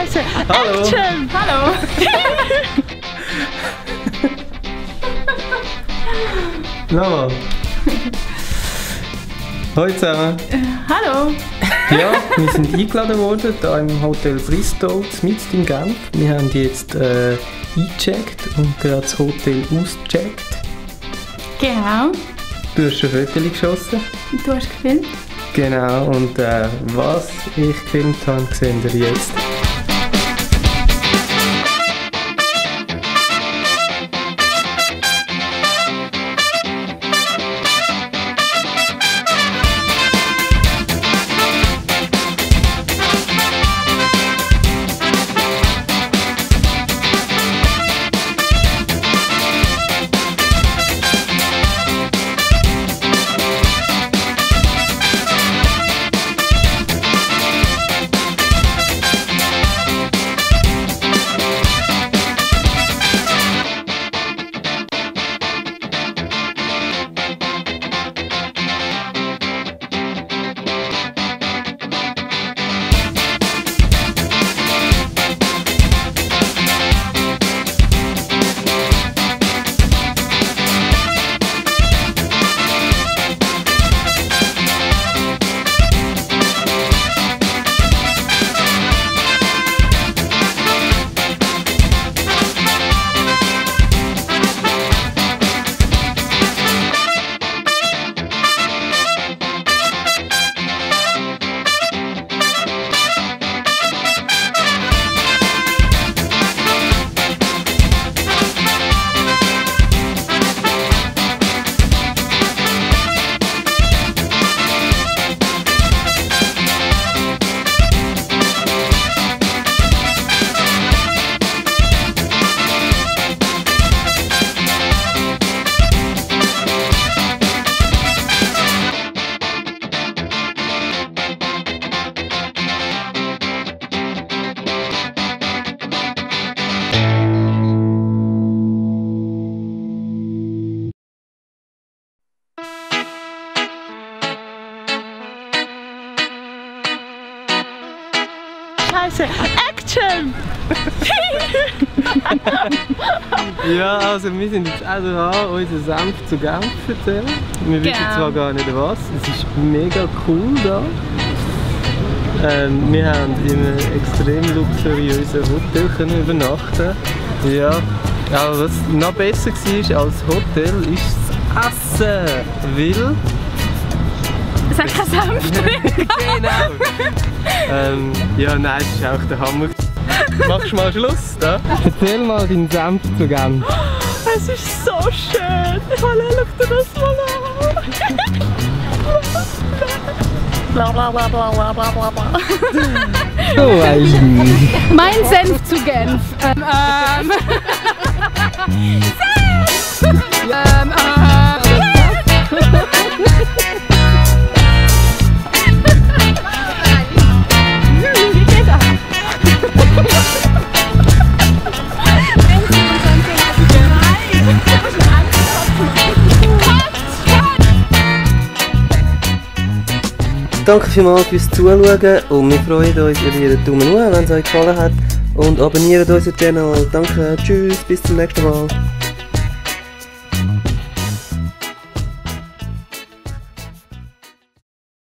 Scheiße! Hallo! Action! Hallo! Nochmal. Hallo zusammen. Hallo! Ja, wir sind eingeladen worden, hier im Hotel Bristol, mitten in Genf. Wir haben jetzt eingecheckt und gerade das Hotel ausgecheckt. Genau. Du hast schon Fotos geschossen. Du hast gefilmt? Genau, und was ich gefilmt habe, sehen wir jetzt. Scheiße! Action! Ja, also wir sind jetzt auch da, unseren Senf zu Genf erzählen. Wir wissen zwar gar nicht was, es ist mega cool da. Wir haben in einem extrem luxuriösen Hotel können übernachten. Ja, aber was noch besser war als Hotel ist das Essen, weil... Es hat keinen Senf drin. Genau! Ja, nein, das ist auch der Hammer. Machst du mal Schluss? Da? Erzähl mal deinen Senf zu Genf. Es ist so schön! Hallo, schau dir das mal an! Bla bla bla bla bla bla bla bla. So weißt du. Mein Senf zu Genf. Danke vielmals fürs Zuschauen und wir freuen uns über jeden Daumen hoch, wenn es euch gefallen hat. Und abonniert unseren Channel. Danke, tschüss, bis zum nächsten Mal.